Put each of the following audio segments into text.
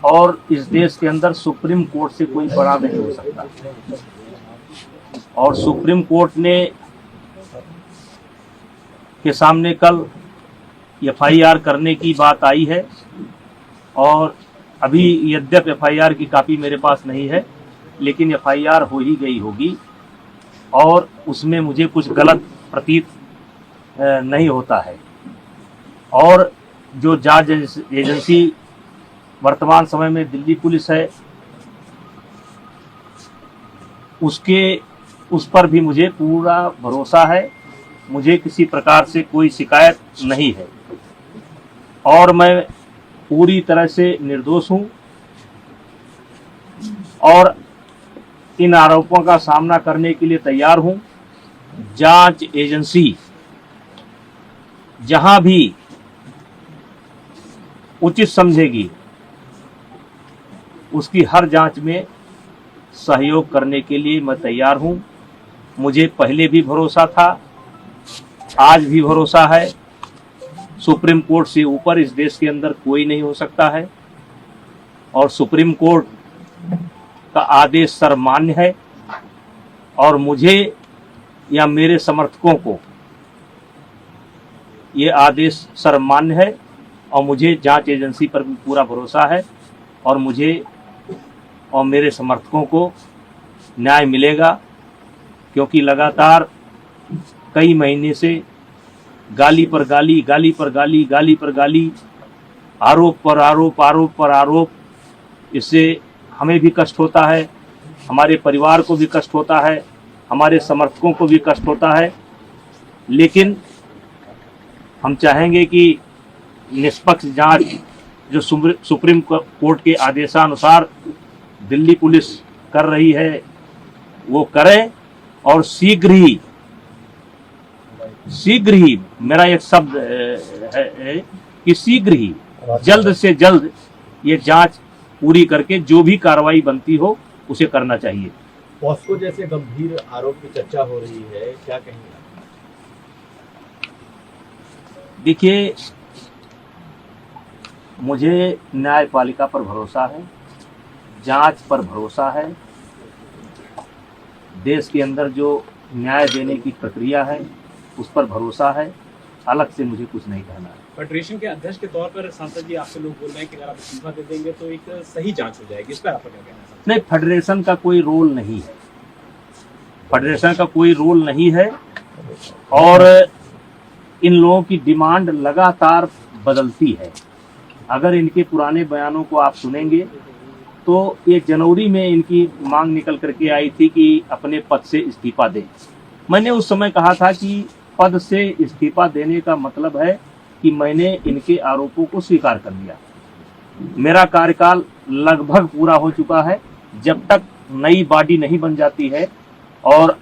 और इस देश के अंदर सुप्रीम कोर्ट से कोई बड़ा नहीं हो सकता। और सुप्रीम कोर्ट ने के सामने कल एफआईआर करने की बात आई है और अभी यद्यप एफआईआर की कॉपी मेरे पास नहीं है, लेकिन एफआईआर हो ही गई होगी और उसमें मुझे कुछ गलत प्रतीत नहीं होता है। और जो जांच एजेंसी वर्तमान समय में दिल्ली पुलिस है, उस पर भी मुझे पूरा भरोसा है। मुझे किसी प्रकार से कोई शिकायत नहीं है और मैं पूरी तरह से निर्दोष हूं और इन आरोपों का सामना करने के लिए तैयार हूं। जांच एजेंसी जहां भी उचित समझेगी उसकी हर जांच में सहयोग करने के लिए मैं तैयार हूं। मुझे पहले भी भरोसा था, आज भी भरोसा है। सुप्रीम कोर्ट से ऊपर इस देश के अंदर कोई नहीं हो सकता है और सुप्रीम कोर्ट का आदेश सर्वमान्य है और मुझे या मेरे समर्थकों को ये आदेश सर्वमान्य है और मुझे जांच एजेंसी पर भी पूरा भरोसा है और मुझे और मेरे समर्थकों को न्याय मिलेगा, क्योंकि लगातार कई महीने से गाली पर गाली, गाली पर गाली, गाली पर गाली, आरोप पर आरोप, आरोप पर आरोप, इससे हमें भी कष्ट होता है, हमारे परिवार को भी कष्ट होता है, हमारे समर्थकों को भी कष्ट होता है। लेकिन हम चाहेंगे कि निष्पक्ष जांच जो सुप्रीम कोर्ट के आदेशानुसार दिल्ली पुलिस कर रही है वो करे और शीघ्र ही मेरा एक शब्द है कि शीघ्र ही जल्द से जल्द ये जांच पूरी करके जो भी कार्रवाई बनती हो उसे करना चाहिए। पॉस्को जैसे गंभीर आरोप की चर्चा हो रही है, क्या कहेंगे? देखिए, मुझे न्यायपालिका पर भरोसा है, जांच पर भरोसा है। देश के अंदर जो न्याय देने की प्रक्रिया है उस पर भरोसा है। अलग से मुझे कुछ नहीं कहना है। फेडरेशन के अध्यक्ष के तौर पर सांसद जी आपसे लोग बोल रहे हैं कि अगर आप इस्तीफा दे देंगे तो एक सही जांच हो जाएगी, इस पर आपका क्या कहना है? नहीं, फेडरेशन का कोई रोल नहीं है, फेडरेशन का कोई रोल नहीं है और इन लोगों की डिमांड लगातार बदलती है। अगर इनके पुराने बयानों को आप सुनेंगे तो ये जनवरी में इनकी मांग निकल करके आई थी कि अपने पद से इस्तीफा दें। मैंने उस समय कहा था कि पद से इस्तीफा देने का मतलब है कि मैंने इनके आरोपों को स्वीकार कर लिया। मेरा कार्यकाल लगभग पूरा हो चुका है। जब तक नई बॉडी नहीं बन जाती है और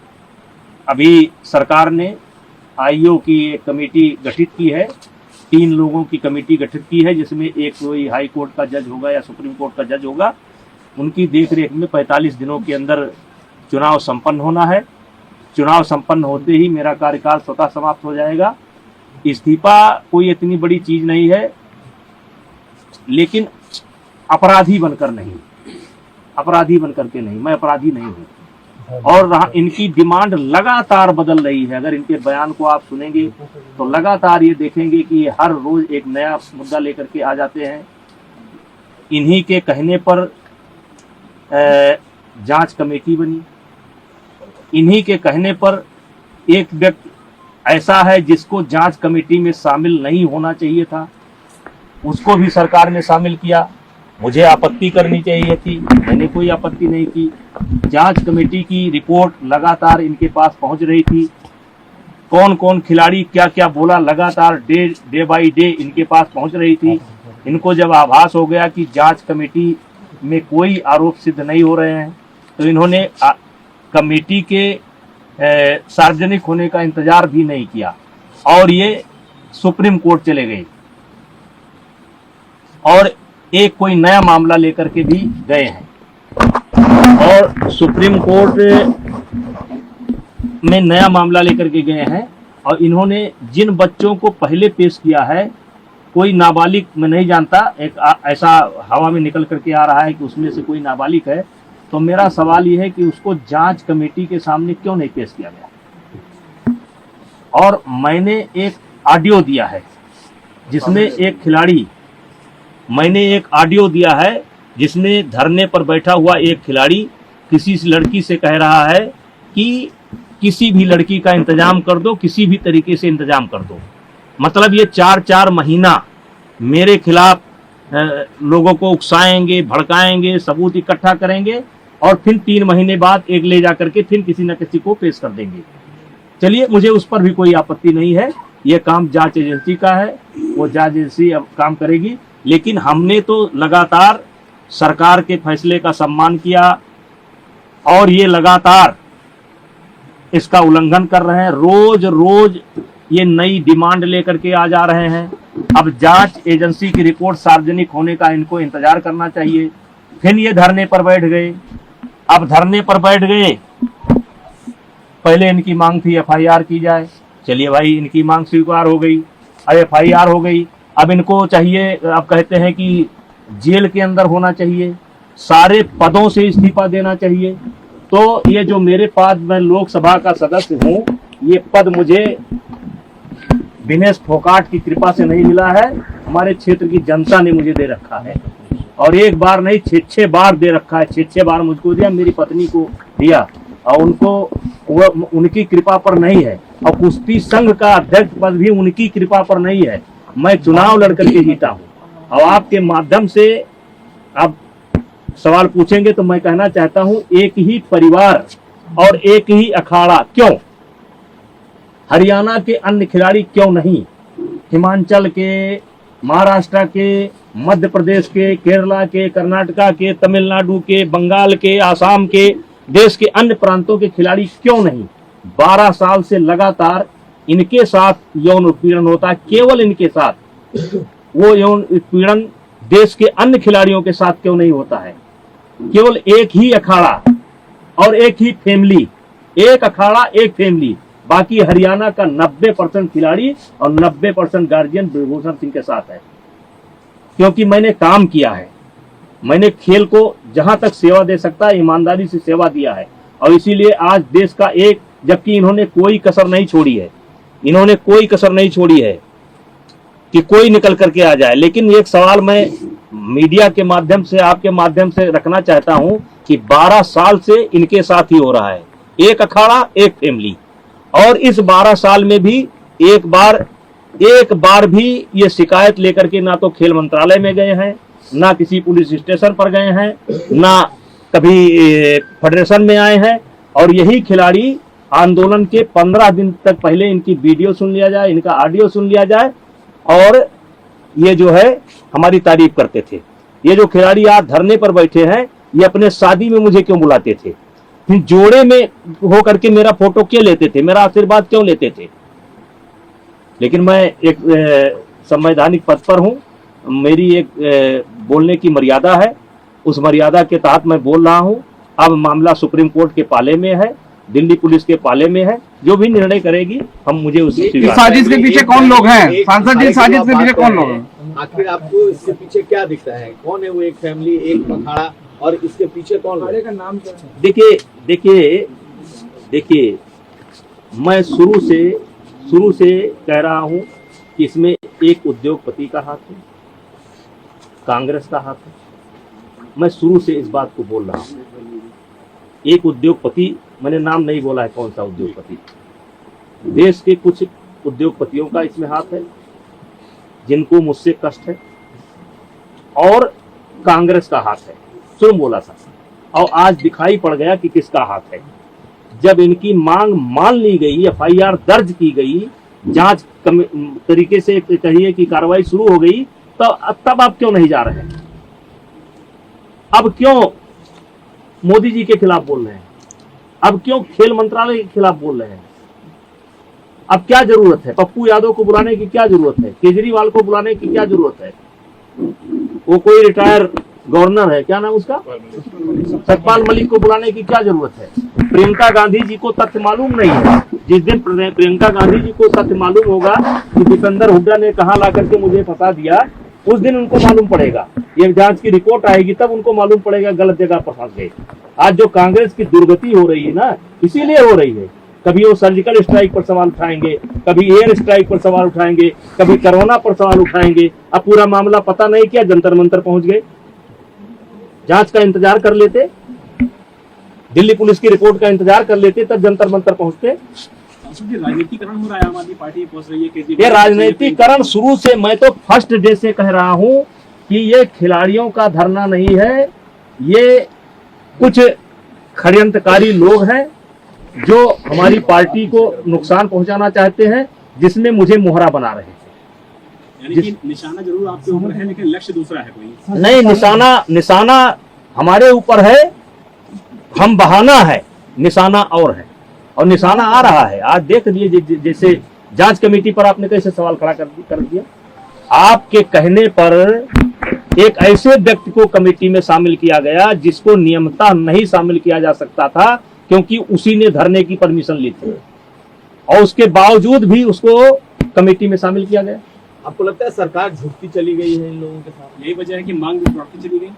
अभी सरकार ने आईओ की एक कमेटी गठित की है, 3 लोगों की कमेटी गठित की है, जिसमें एक कोई हाई कोर्ट का जज होगा या सुप्रीम कोर्ट का जज होगा। उनकी देखरेख में 45 दिनों के अंदर चुनाव संपन्न होना है। चुनाव संपन्न होते ही मेरा कार्यकाल स्वतः समाप्त हो जाएगा। इस्तीफा कोई इतनी बड़ी चीज नहीं है, लेकिन अपराधी बनकर नहीं, अपराधी बनकर के नहीं, मैं अपराधी नहीं हूँ। और इनकी डिमांड लगातार बदल रही है। अगर इनके बयान को आप सुनेंगे तो लगातार ये देखेंगे कि ये हर रोज एक नया मुद्दा लेकर के आ जाते हैं। इन्हीं के कहने पर जांच कमेटी बनी, इन्हीं के कहने पर एक व्यक्ति ऐसा है जिसको जांच कमेटी में शामिल नहीं होना चाहिए था, उसको भी सरकार ने शामिल किया। मुझे आपत्ति करनी चाहिए थी, मैंने कोई आपत्ति नहीं की। जांच कमेटी की रिपोर्ट लगातार इनके पास पहुंच रही थी। कौन कौन खिलाड़ी क्या क्या बोला, लगातार डे बाय डे इनके पास पहुंच रही थी। इनको जब आभास हो गया कि जांच कमेटी में कोई आरोप सिद्ध नहीं हो रहे हैं तो इन्होंने कमेटी के सार्वजनिक होने का इंतजार भी नहीं किया और ये सुप्रीम कोर्ट चले गए और एक कोई नया मामला लेकर के भी गए हैं और सुप्रीम कोर्ट में नया मामला लेकर के गए हैं और इन्होंने जिन बच्चों को पहले पेश किया है कोई नाबालिग मैं नहीं जानता, एक ऐसा हवा में निकल करके आ रहा है कि उसमें से कोई नाबालिग है, तो मेरा सवाल यह है कि उसको जांच कमेटी के सामने क्यों नहीं पेश किया गया। और मैंने एक ऑडियो दिया है जिसमें एक खिलाड़ी, मैंने एक ऑडियो दिया है जिसमें धरने पर बैठा हुआ एक खिलाड़ी किसी लड़की से कह रहा है कि किसी भी लड़की का इंतजाम कर दो, किसी भी तरीके से इंतजाम कर दो। मतलब ये 4-4 महीना मेरे खिलाफ लोगों को उकसाएंगे, भड़काएंगे, सबूत इकट्ठा करेंगे और फिर 3 महीने बाद एक ले जा करके फिर किसी न किसी को पेश कर देंगे। चलिए, मुझे उस पर भी कोई आपत्ति नहीं है, ये काम जांच एजेंसी का है, वो जांच एजेंसी अब काम करेगी। लेकिन हमने तो लगातार सरकार के फैसले का सम्मान किया और ये लगातार इसका उल्लंघन कर रहे हैं। रोज रोज ये नई डिमांड लेकर के आ जा रहे हैं। अब जांच एजेंसी की रिपोर्ट सार्वजनिक होने का इनको इंतजार करना चाहिए। फिर ये धरने पर बैठ गए। अब धरने पर बैठ गए, पहले इनकी मांग थी एफआईआर की जाए। चलिए भाई, इनकी मांग स्वीकार हो गई, अब एफआईआर हो गई। अब इनको चाहिए, अब कहते हैं कि जेल के अंदर होना चाहिए, सारे पदों से इस्तीफा देना चाहिए। तो ये जो मेरे पास, मैं लोकसभा का सदस्य हूँ, ये पद मुझे दिनेश फोगाट की कृपा से नहीं मिला है, हमारे क्षेत्र की जनता ने मुझे दे रखा है। और एक बार नहीं, 6 बार दे रखा है। 6 बार मुझको दिया, मेरी पत्नी को दिया, और उनको उनकी कृपा पर नहीं है। और कुश्ती संघ का अध्यक्ष पद भी उनकी कृपा पर नहीं है। मैं चुनाव लड़कर के जीता हूँ। और आपके माध्यम से आप सवाल पूछेंगे तो मैं कहना चाहता हूँ, एक ही परिवार और एक ही अखाड़ा क्यों? हरियाणा के अन्य खिलाड़ी क्यों नहीं? हिमाचल के, महाराष्ट्र के, मध्य प्रदेश के, केरला के, कर्नाटका के, तमिलनाडु के, बंगाल के, आसाम के, देश के अन्य प्रांतों के खिलाड़ी क्यों नहीं? 12 साल से लगातार इनके साथ यौन उत्पीड़न होता है, केवल इनके साथ। वो यौन उत्पीड़न देश के अन्य खिलाड़ियों के साथ क्यों नहीं होता है? केवल एक ही अखाड़ा और एक ही फैमिली, एक अखाड़ा एक फैमिली। बाकी हरियाणा का 90% खिलाड़ी और 90% गार्जियन ब्रिजभूषण सिंह के साथ है। क्योंकि मैंने काम किया है, मैंने खेल को जहां तक सेवा दे सकता है ईमानदारी से सेवा दिया है। और इसीलिए आज देश का एक, जबकि इन्होंने कोई कसर नहीं छोड़ी है, इन्होंने कोई कसर नहीं छोड़ी है कि कोई निकल करके आ जाए। लेकिन एक सवाल मैं मीडिया के माध्यम से, आपके माध्यम से रखना चाहता हूं कि 12 साल से इनके साथ ही हो रहा है, एक अखाड़ा एक फैमिली। और इस 12 साल में भी एक बार भी ये शिकायत लेकर के ना तो खेल मंत्रालय में गए हैं, ना किसी पुलिस स्टेशन पर गए हैं, ना कभी फेडरेशन में आए हैं। और यही खिलाड़ी आंदोलन के 15 दिन तक पहले इनकी वीडियो सुन लिया जाए, इनका ऑडियो सुन लिया जाए, और ये जो है हमारी तारीफ करते थे। ये जो खिलाड़ी आज धरने पर बैठे हैं, ये अपने शादी में मुझे क्यों बुलाते थे? फिर जोड़े में होकर के मेरा फोटो क्यों लेते थे? मेरा आशीर्वाद क्यों लेते थे? लेकिन मैं एक संवैधानिक पद पर हूं, मेरी एक बोलने की मर्यादा है, उस मर्यादा के तहत मैं बोल रहा हूं। अब मामला सुप्रीम कोर्ट के पाले में है, दिल्ली पुलिस के पाले में है, जो भी निर्णय करेगी हम मुझे उसे स्वीकार। साजिश के पीछे कौन लोग हैं? सांसद जी, साजिश के पीछे कौन लोग हैं? आखिर आपको इसके पीछे क्या दिखता है? कौन है वो एक फैमिली, एक अखाड़ा, और इसके पीछे कौन है? का नाम क्या है? देखिए, मैं शुरू से कह रहा हूं कि इसमें एक उद्योगपति का हाथ है, कांग्रेस का हाथ है। मैं शुरू से इस बात को बोल रहा हूं। एक उद्योगपति, मैंने नाम नहीं बोला है कौन सा उद्योगपति, देश के कुछ उद्योगपतियों का इसमें हाथ है जिनको मुझसे कष्ट है, और कांग्रेस का हाथ है। सुन बोला था, और आज दिखाई पड़ गया कि किसका हाथ है। जब इनकी मांग मान ली गई, एफआईआर दर्ज की गई, जांच तरीके से कहिए कि कार्रवाई शुरू हो गई, तो तब आप क्यों नहीं जा रहे हैं? अब क्यों मोदी जी के खिलाफ बोल रहे हैं? अब क्यों खेल मंत्रालय के खिलाफ बोल रहे हैं? अब क्या जरूरत है? पप्पू यादव को बुलाने की क्या जरूरत है? केजरीवाल को बुलाने की क्या जरूरत है? वो कोई रिटायर गवर्नर है, क्या नाम उसका, सतपाल मलिक को बुलाने की क्या जरूरत है? प्रियंका गांधी जी को तथ्य मालूम नहीं है। जिस दिन प्रियंका गांधी जी को तथ्य मालूम होगा कि दीपेंद्र हुड्डा ने कहां ला करके मुझे फंसा दिया, उस दिन उनको मालूम पड़ेगा। ये जांच की रिपोर्ट आएगी तब उनको मालूम पड़ेगा गलत जगह पर फंस गए। आज जो कांग्रेस की दुर्गति हो रही है ना, इसीलिए हो रही है। कभी वो सर्जिकल स्ट्राइक पर सवाल उठाएंगे, कभी एयर स्ट्राइक पर सवाल उठाएंगे, कभी कोरोना पर सवाल उठाएंगे। अब पूरा मामला पता नहीं क्या जंतर मंतर पहुंच गए। जांच का इंतजार कर लेते, दिल्ली पुलिस की रिपोर्ट का इंतजार कर लेते, तब जंतर मंतर पहुंचते। राजनीतिकरण हो रहा है, आम आदमी पार्टी पहुंच रही है। ये राजनीतिकरण शुरू से, मैं तो फर्स्ट डे से कह रहा हूं कि ये खिलाड़ियों का धरना नहीं है, ये कुछ षड्यंत्रकारी लोग हैं जो हमारी पार्टी को नुकसान पहुंचाना चाहते हैं, जिसमें मुझे मोहरा बना रहे हैं। यानी कि निशाना जरूर आपके ऊपर है, लेकिन लक्ष्य दूसरा है कोई नहीं। निशाना हमारे ऊपर है, हम बहाना है, निशाना और है, और निशाना आ रहा है। आज देख लिए जैसे जांच कमेटी पर आपने कैसे सवाल खड़ा कर दिया। आपके कहने पर एक ऐसे व्यक्ति को कमेटी में शामिल किया गया जिसको नियमतः नहीं शामिल किया जा सकता था, क्योंकि उसी ने धरने की परमिशन ली थी, और उसके बावजूद भी उसको कमेटी में शामिल किया गया। आपको लगता है सरकार झुकती चली गई है इन लोगों के साथ? यही वजह है कि मांग भी बढ़ती चली गई।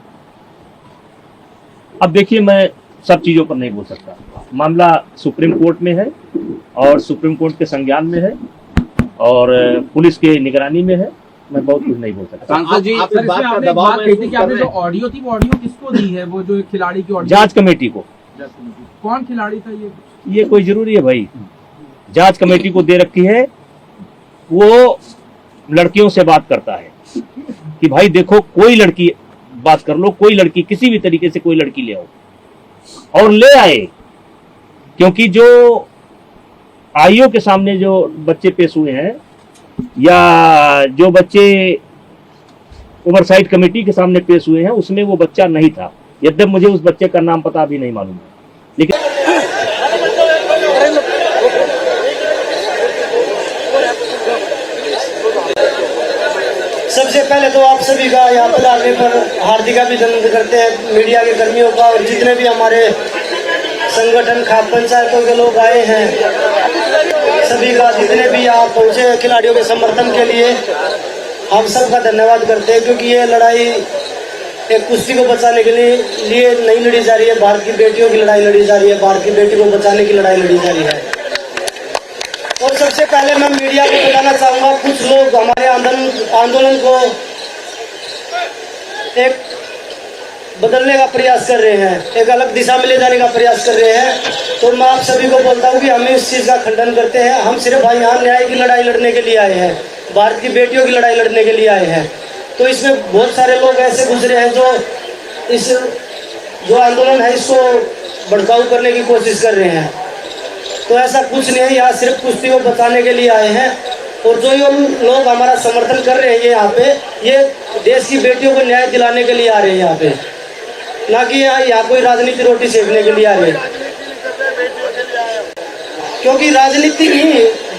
अब देखिए, मैं सब चीजों पर नहीं बोल सकता। मामला सुप्रीम कोर्ट में है और सुप्रीम कोर्ट के संज्ञान में है और पुलिस के निगरानी में है। मैं बहुत कुछ नहीं बोल सकता। सांसद जी, आप इस बात का आपने दबाव बात कही थी कि महसूस आपने कर जो रहे हैं? ऑडियो थी वो ऑडियो किसको दी है? वो जो खिलाड़ी की ऑडियो, जांच कमेटी को। कौन खिलाड़ी था ये कोई जरूरी है भाई? जांच कमेटी को दे रखी है। वो लड़कियों से बात करता है कि भाई देखो, कोई लड़की बात कर लो, कोई लड़की, किसी भी तरीके से कोई लड़की ले आओ, और ले आए। क्योंकि जो आईओ के सामने जो बच्चे पेश हुए हैं, या जो बच्चे ओवरसाइट कमेटी के सामने पेश हुए हैं, उसमें वो बच्चा नहीं था। यद्यप मुझे उस बच्चे का नाम पता भी नहीं मालूम है, लेकिन सबसे पहले तो आप सभी का यहाँ पर आने पर हार्दिक अभिनंदन करते हैं, मीडिया के कर्मियों का, और जितने भी हमारे संगठन खाप पंचायतों के लोग आए हैं, सभी का, जितने भी आप पहुँचे खिलाड़ियों के समर्थन के लिए, हम सबका धन्यवाद करते हैं। क्योंकि ये लड़ाई एक कुश्ती को बचाने के लिए नहीं लड़ी जा रही है, भारत की बेटियों की लड़ाई लड़ी जा रही है, भारत की बेटी को बचाने की लड़ाई लड़ी जा रही है। और सबसे पहले मैं मीडिया को बताना चाहूँगा, कुछ लोग हमारे आंदोलन को एक बदलने का प्रयास कर रहे हैं, एक अलग दिशा में ले जाने का प्रयास कर रहे हैं। तो मैं आप सभी को बोलता हूँ कि हम इस चीज़ का खंडन करते हैं। हम सिर्फ यहाँ न्याय की लड़ाई लड़ने के लिए आए हैं, भारत की बेटियों की लड़ाई लड़ने के लिए आए हैं। तो इसमें बहुत सारे लोग ऐसे गुजरे हैं जो इस जो आंदोलन है इसको भड़काऊ करने की कोशिश कर रहे हैं। तो ऐसा कुछ नहीं है, यहाँ सिर्फ कुश्ती को बचाने के लिए आए हैं। और जो ये लोग हमारा समर्थन कर रहे हैं यहाँ पे, ये देश की बेटियों को न्याय दिलाने के लिए आ रहे हैं यहाँ पे, ना कि यहाँ कोई राजनीति रोटी सेकने के लिए आ रहे हैं। क्योंकि राजनीति ही,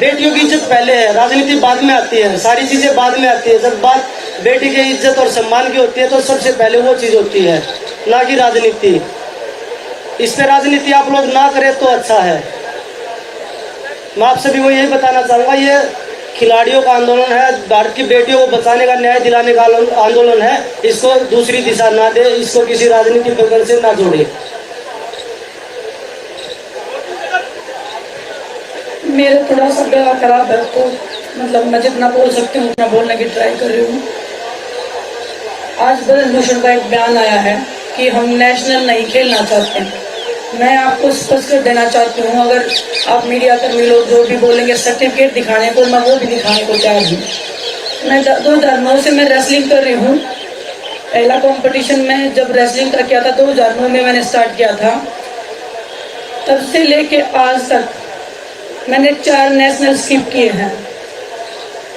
बेटियों की इज्जत पहले है, राजनीति बाद में आती है, सारी चीज़ें बाद में आती है। जब बात बेटी की इज्जत और सम्मान की होती है तो सबसे पहले वो चीज़ होती है, ना कि राजनीति। इस पर राजनीति आप लोग ना करें तो अच्छा है। मैं आप सभी को यही बताना चाहूँगा, ये खिलाड़ियों का आंदोलन है, भारत की बेटियों को बचाने का, न्याय दिलाने का आंदोलन है। इसको दूसरी दिशा ना दे, इसको किसी राजनीतिक बंधन से ना जोड़े। मेरा थोड़ा सा गला खराब है, तो मतलब मैं जितना बोल सकती हूँ उतना बोलने की ट्राई कर रही हूँ। आज ब्रजभूषण का एक बयान आया है कि हम नेशनल नहीं खेलना चाहते। मैं आपको स्पष्ट कर देना चाहती हूँ, अगर आप मीडिया कर्मी लोग जो भी बोलेंगे सर्टिफिकेट दिखाने को, मैं वो भी दिखाने को तैयार हूँ। मैं 2009 से मैं रेसलिंग कर रही हूँ। पहला कंपटीशन में जब रेसलिंग का किया था 2009 में मैंने स्टार्ट किया था, तब से लेके आज तक मैंने 4 नेशनल स्किप किए हैं।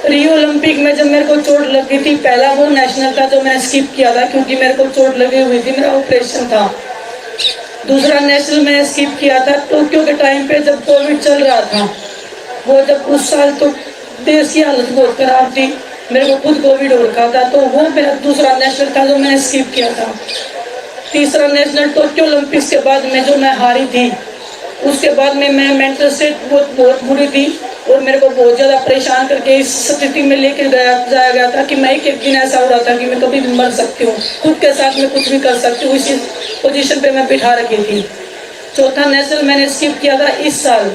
रियो ओलंपिक में जब मेरे को चोट लगी थी, पहला वो नेशनल था जो मैंने स्किप किया था क्योंकि मेरे को चोट लगी हुई थी, मेरा ऑपरेशन था। दूसरा नेशनल मैंने स्किप किया था टोक्यो के टाइम पे जब कोविड चल रहा था। वो जब उस साल तो देश की हालत बहुत खराब थी, मेरे को खुद कोविड हो रखा था, तो वो मेरा दूसरा नेशनल था जो मैंने स्किप किया था। तीसरा नेशनल टोक्यो ओलंपिक्स के बाद में जो मैं हारी थी, उसके बाद में मैं मेंटल स्टेट बहुत बुरी थी और मेरे को बहुत ज़्यादा परेशान करके इस स्थिति में लेकर जाया गया था कि मैं एक दिन ऐसा हो रहा था कि मैं कभी भी मर सकती हूँ, खुद के साथ में कुछ भी कर सकती हूँ, इसी पोजीशन पे मैं बिठा रखी थी। चौथा नेशनल मैंने स्किप किया था इस साल,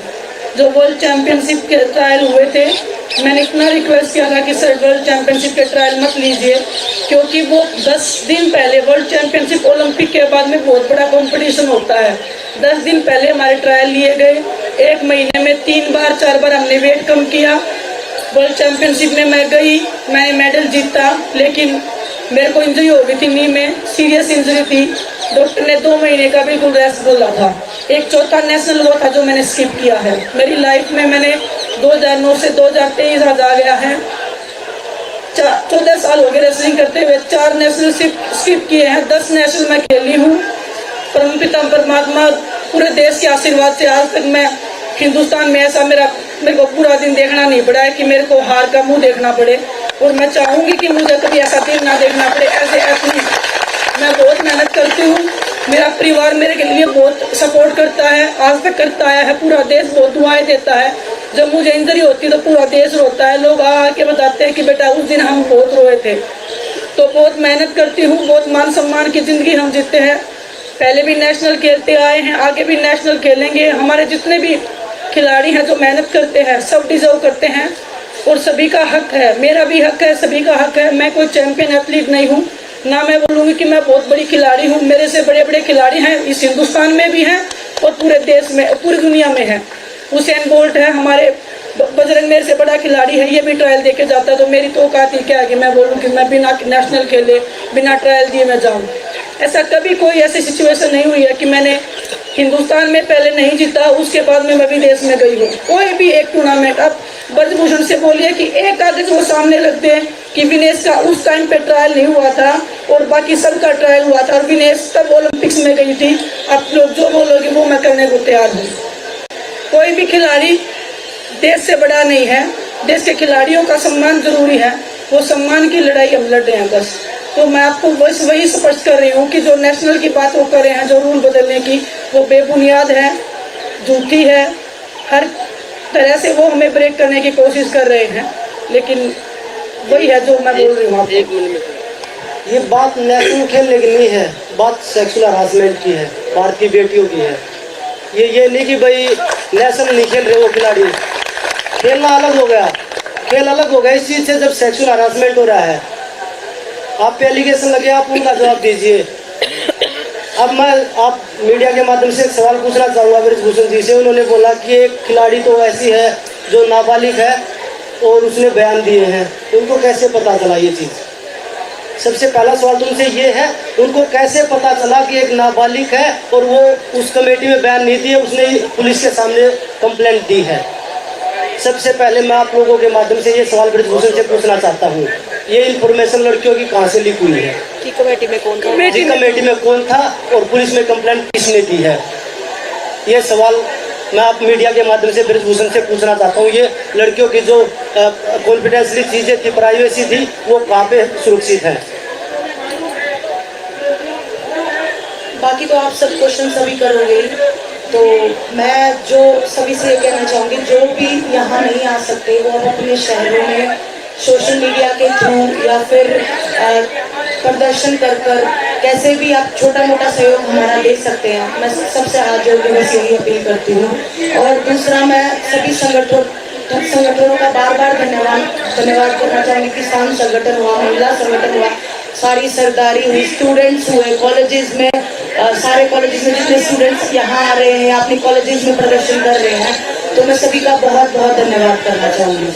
जो वर्ल्ड चैंपियनशिप के ट्रायल हुए थे। मैंने इतना रिक्वेस्ट किया था कि सर वर्ल्ड चैंपियनशिप के ट्रायल मत लीजिए, क्योंकि वो 10 दिन पहले वर्ल्ड चैंपियनशिप ओलंपिक के बाद में बहुत बड़ा कंपटीशन होता है। 10 दिन पहले हमारे ट्रायल लिए गए, 1 महीने में 3 बार 4 बार हमने वेट कम किया। वर्ल्ड चैंपियनशिप में मैं गई, मैंने मेडल जीता, लेकिन मेरे को इंजरी हो गई थी, नी में सीरियस इंजरी थी। डॉक्टर ने 2 महीने का बिल्कुल रेस्ट बोला था। एक चौथा नेशनल वो था जो मैंने स्किप किया है। मेरी लाइफ में मैंने 2009 से 2023 आ गया है, 14 साल हो गए रेसलिंग करते हुए, 4 नेशनल स्किप किए हैं, 10 नेशनल मैं खेली हूँ। परमपिता परमात्मा पूरे देश के आशीर्वाद से आज तक मैं हिंदुस्तान में ऐसा मेरे को पूरा दिन देखना नहीं पड़ा है कि मेरे को हार का मुंह देखना पड़े, और मैं चाहूँगी कि मुझे कभी ऐसा दिन ना देखना पड़े। ऐसे एथलीट मैं बहुत मेहनत करती हूँ, मेरा परिवार मेरे के लिए बहुत सपोर्ट करता है, आज तक करता आया है, पूरा देश बहुत दुआएं देता है। जब मुझे इंजरी होती है तो पूरा देश रोता है, लोग आके बताते हैं कि बेटा उस दिन हम बहुत रोए थे। तो बहुत मेहनत करती हूँ, बहुत मान सम्मान की ज़िंदगी हम जीते हैं। पहले भी नेशनल खेलते आए हैं, आगे भी नेशनल खेलेंगे। हमारे जितने भी खिलाड़ी हैं जो मेहनत करते हैं सब डिजर्व करते हैं, और सभी का हक है, मेरा भी हक है, सभी का हक है। मैं कोई चैंपियन एथलीट नहीं हूँ, ना मैं बोलूँगी कि मैं बहुत बड़ी खिलाड़ी हूँ। मेरे से बड़े बड़े खिलाड़ी हैं, इस हिंदुस्तान में भी हैं और पूरे देश में, पूरी दुनिया में हैं। उसेन बोल्ट है हमारे, बजरंग मेरे से बड़ा खिलाड़ी है, ये भी ट्रायल देके जाता है। तो मेरी तो औकात ही क्या है कि मैं बोलूँ कि मैं बिना नेशनल खेले, बिना ट्रायल दिए मैं जाऊँ। ऐसा कभी कोई ऐसी सिचुएशन नहीं हुई है कि मैंने हिंदुस्तान में पहले नहीं जीता, उसके बाद में मैं विदेश में गई हूँ। कोई भी एक टूर्नामेंट, अब ब्रजभूषण से बोलिए कि एक कागज वो सामने रखते हैं कि विनेश का उस टाइम पे ट्रायल नहीं हुआ था और बाकी सबका ट्रायल हुआ था, और विनेश तब ओलंपिक्स में गई थी। आप लोग जो बोलोगे वो मैं करने को तैयार हूँ। कोई भी खिलाड़ी देश से बड़ा नहीं है, देश के खिलाड़ियों का सम्मान जरूरी है, वो सम्मान की लड़ाई हम लड़ रहे हैं बस। तो मैं आपको बस वही स्पष्ट कर रही हूँ कि जो नेशनल की बात वो कर रहे हैं, जो रूल बदलने की, वो बेबुनियाद है, झूठी है, हर तरह से वो हमें ब्रेक करने की कोशिश कर रहे हैं। लेकिन वही है जो मैं बोल रही हूँ आपको। ये बात नेशनल खेलने की नहीं है, बात सेक्सुअल हरासमेंट की है, भारतीय बेटियों की है। ये नहीं कि भाई नेशनल नहीं खेल रहे वो खिलाड़ी, खेलना अलग हो गया, खेल अलग हो गया। इस चीज़ से जब सेक्सुअल हरासमेंट हो रहा है, आप पे एलिगेशन लगे, आप उनका जवाब दीजिए। अब मैं आप मीडिया के माध्यम से एक सवाल पूछना चाहूँगा ब्रजभूषण जी से। उन्होंने बोला कि एक खिलाड़ी तो ऐसी है जो नाबालिग है और उसने बयान दिए हैं, उनको कैसे पता चला ये चीज़? सबसे पहला सवाल तुमसे ये है, उनको कैसे पता चला कि एक नाबालिग है और वो उस कमेटी में बयान नहीं दिए, उसने पुलिस के सामने कंप्लेंट दी है? सबसे पहले मैं आप लोगों के माध्यम से ये सवाल ब्रजभूषण से पूछना चाहता हूँ, ये इन्फॉर्मेशन लड़कियों की कहाँ से लीक हुई है? कि कमेटी में कौन था, कमेटी में कौन था और पुलिस में कंप्लेंट किसने दी है? ये सवाल मैं आप मीडिया के माध्यम से ब्रजभूषण से पूछना चाहता हूँ। ये लड़कियों की जो कॉन्फिडेंशियल चीज़ें थी, प्राइवेसी थी, वो कहाँ पे सुरक्षित है? बाकी तो आप सब क्वेश्चन सभी करोगे, तो मैं जो सभी से ये कहना चाहूँगी, जो भी यहाँ नहीं आ सकते वो अपने शहरों में सोशल मीडिया के थ्रू या फिर प्रदर्शन कर कैसे भी आप छोटा मोटा सहयोग हमारा दे सकते हैं। मैं सबसे हाथ जोड़ के बस यही अपील करती हूँ। और दूसरा, मैं सभी संगठनों का बार बार धन्यवाद करना चाहूँगी। किसान संगठन हुआ, महिला संगठन हुआ, सारी सरदारी हुई, स्टूडेंट्स हुए, कॉलेजेस में सारे कॉलेजेस में जितने स्टूडेंट्स यहाँ आ रहे हैं, अपने कॉलेजेस में प्रदर्शन कर रहे हैं, तो मैं सभी का बहुत बहुत धन्यवाद करना चाहूँगी।